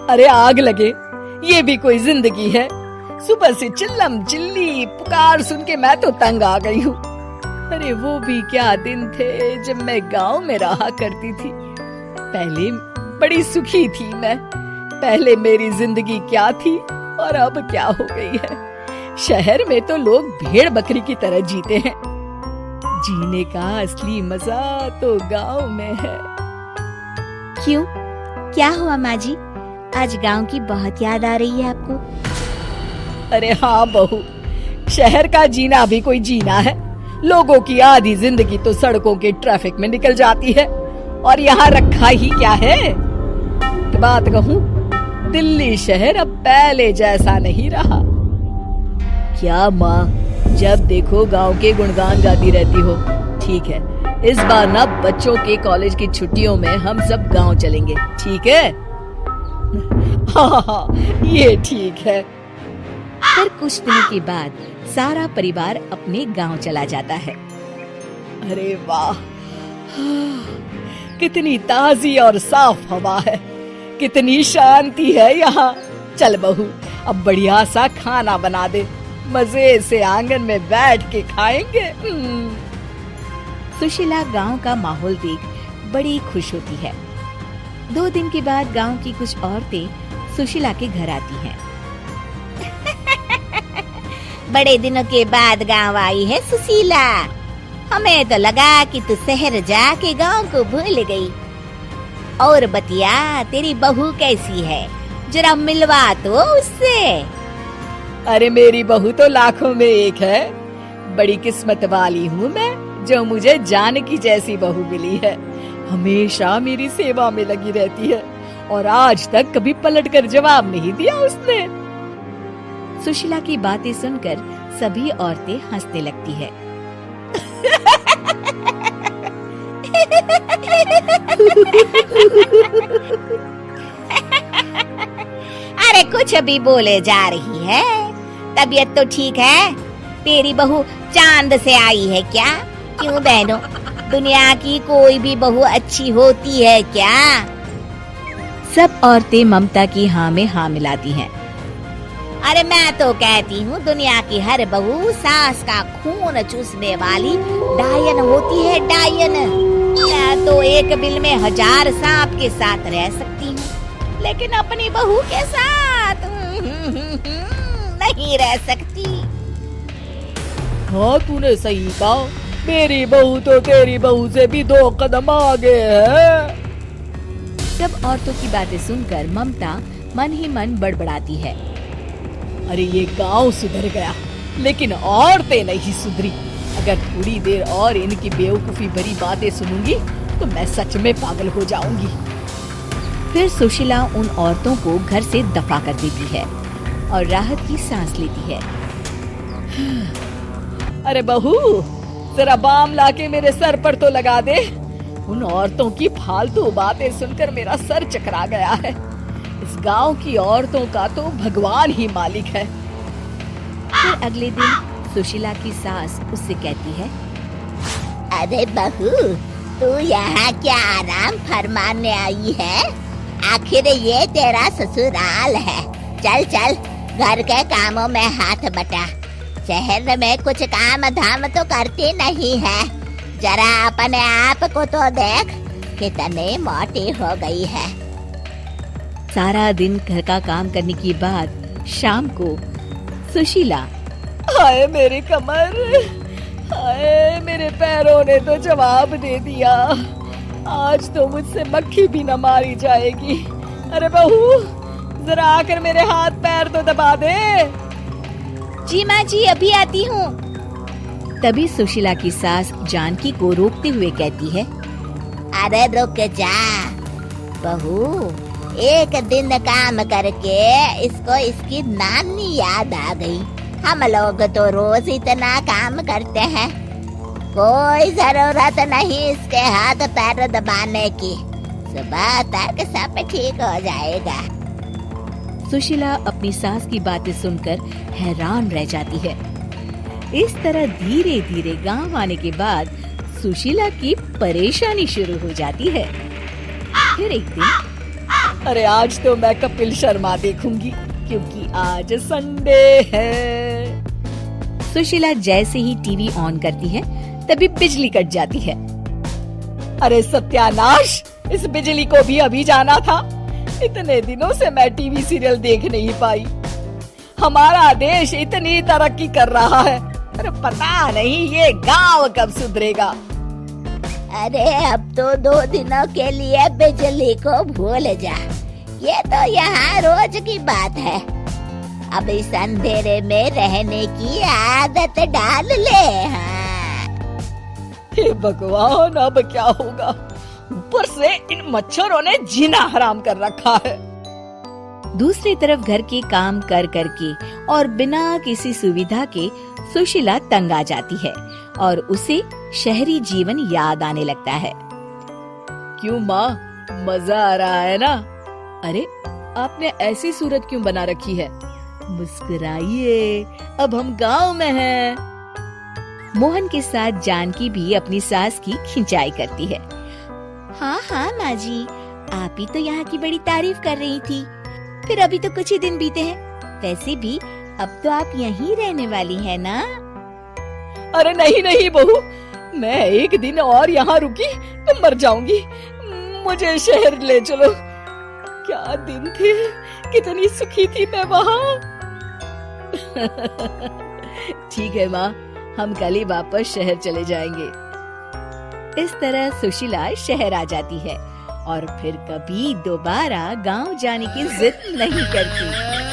अरे आग लगे, ये भी कोई जिंदगी है। सुबह से चिल्लम चिल्ली पुकार सुन के मैं तो तंग आ गई हूँ। अरे वो भी क्या दिन थे जब मैं गांव में रहा करती थी। पहले बड़ी सुखी थी मैं। पहले मेरी जिंदगी क्या थी और अब क्या हो गई है। शहर में तो लोग भेड़ बकरी की तरह जीते हैं। जीने का असली मजा तो गांव में है। क्यों, क्या हुआ माँ जी? आज गांव की बहुत याद आ रही है आपको? अरे हाँ बहू, शहर का जीना भी कोई जीना है। लोगों की आधी जिंदगी तो सड़कों के ट्रैफिक में निकल जाती है और यहाँ रखा ही क्या है। एक बात कहूँ, दिल्ली शहर अब पहले जैसा नहीं रहा। क्या माँ, जब देखो गांव के गुणगान गाती रहती हो। ठीक है, इस बार ना बच्चों के कॉलेज की छुट्टियों में हम सब गांव चलेंगे, ठीक है? हाँ, ये ठीक है। फिर कुछ दिनों के बाद सारा परिवार अपने गांव चला जाता है। अरे वाह, कितनी ताजी और साफ हवा है, कितनी शांति है यहाँ। चल बहू, अब बढ़िया सा खाना बना दे, मजे से आंगन में बैठ के खाएंगे। सुशीला गांव का माहौल देख बड़ी खुश होती है। 2 दिन के बाद गांव की कुछ औरतें सुशीला के घर आती हैं। बड़े दिनों के बाद गांव आई है सुशीला। हमें तो लगा कि तू शहर जाके गांव को भूल गई। और बतिया, तेरी बहू कैसी है? जरा मिलवा तो उससे। अरे मेरी बहू तो लाखों में एक है। बड़ी किस्मत वाली हूँ मैं जो मुझे जानकी जैसी बहू मिली है। हमेशा मेरी सेवा में लगी रहती है और आज तक कभी पलटकर जवाब नहीं दिया उसने। सुशीला की बातें सुनकर सभी औरतें हंसने लगती है। अरे कुछ भी बोले जा रही है। तबीयत तो ठीक है? तेरी बहू चांद से आई है क्या? क्यों बहनों, दुनिया की कोई भी बहू अच्छी होती है क्या? सब औरतें ममता की हाँ में हाँ मिलाती हैं। अरे मैं तो कहती हूँ दुनिया की हर बहू सास का खून चूसने वाली डायन होती है, डायन। मैं तो एक बिल में 1000 सांप के साथ रह सकती हूँ, लेकिन अपनी बहू के साथ नहीं रह सकती। हाँ, तूने सही कहा। मेरी बहू तो तेरी बहू से भी 2 कदम आगे है। सब औरतों की बातें सुनकर ममता मन ही मन बड़बड़ाती है। अरे ये गांव सुधर गया, लेकिन औरतें नहीं सुधरी। अगर थोड़ी देर और इनकी बेवकूफी भरी बातें सुनूंगी तो मैं सच में पागल हो जाऊंगी। फिर सुशीला उन औरतों को घर से दफा कर देती है और राहत की सांस लेती है। अरे बहू, जरा बाम लाके मेरे सर पर तो लगा दे। उन औरतों की फालतू बातें सुनकर मेरा सर चकरा गया है। इस गांव की औरतों का तो भगवान ही मालिक है। फिर अगले दिन सुशीला की सास उससे कहती है, अरे बहू, तू यहाँ क्या आराम फरमाने आई है? आखिर ये तेरा ससुराल है। चल चल, घर के कामों में हाथ बटा। शहर में कुछ काम धाम तो करती नहीं है। जरा अपने आप को तो देख, कितनी मोटी हो गई है। सारा दिन घर का काम करने के बाद शाम को सुशीला, हाय मेरी कमर, हाय मेरे पैरों ने तो जवाब दे दिया। आज तो मुझसे मक्खी भी न मारी जाएगी। अरे बहू, जरा आकर मेरे हाथ पैर तो दबा दे। जी माँ जी, अभी आती हूँ। तभी सुशीला की सास जानकी को रोकते हुए कहती है, अरे रुक जा बहू, एक दिन काम करके इसको इसकी नानी याद आ गई। हम लोग तो रोज इतना काम करते हैं, कोई जरूरत नहीं इसके हाथ पैर दबाने की। सुबह तक सब ठीक हो जाएगा। सुशीला अपनी सास की बातें सुनकर हैरान रह जाती है। इस तरह धीरे धीरे गांव आने के बाद सुशीला की परेशानी शुरू हो जाती है। फिर एक दिन अरे आज तो मैं कपिल शर्मा देखूंगी क्योंकि आज संडे है। सुशीला जैसे ही टीवी ऑन करती है तभी बिजली कट जाती है। अरे सत्यानाश, इस बिजली को भी अभी जाना था। इतने दिनों से मैं टीवी सीरियल देख नहीं पाई। हमारा देश इतनी तरक्की कर रहा है, अरे पता नहीं ये गांव कब सुधरेगा। अरे अब तो 2 दिनों के लिए बिजली को भूल जा, ये तो यहाँ रोज की बात है। अब इस अंधेरे में रहने की आदत डाल ले। हाँ। हे भगवान, अब क्या होगा? ऊपर से इन मच्छरों ने जीना हराम कर रखा है। दूसरी तरफ घर के काम कर करके और बिना किसी सुविधा के सुशीला तंग आ जाती है और उसे शहरी जीवन याद आने लगता है। क्यों माँ, मजा आ रहा है ना? अरे आपने ऐसी सूरत क्यों बना रखी है? मुस्कुराइए, अब हम गांव में हैं। मोहन के साथ जानकी भी अपनी सास की खिंचाई करती है। हाँ हाँ माँ जी, आप ही तो यहाँ की बड़ी तारीफ कर रही थी। फिर अभी तो कुछ ही दिन बीते हैं, वैसे भी अब तो आप यहीं रहने वाली है ना? अरे नहीं नहीं बहू, मैं एक दिन और यहाँ रुकी तो मर जाऊंगी। मुझे शहर ले चलो। क्या दिन थे, कितनी सुखी थी मैं वहाँ। ठीक है माँ, हम कल ही वापस शहर चले जाएंगे। इस तरह सुशीला शहर आ जाती है और फिर कभी दोबारा गांव जाने की जिद नहीं करती।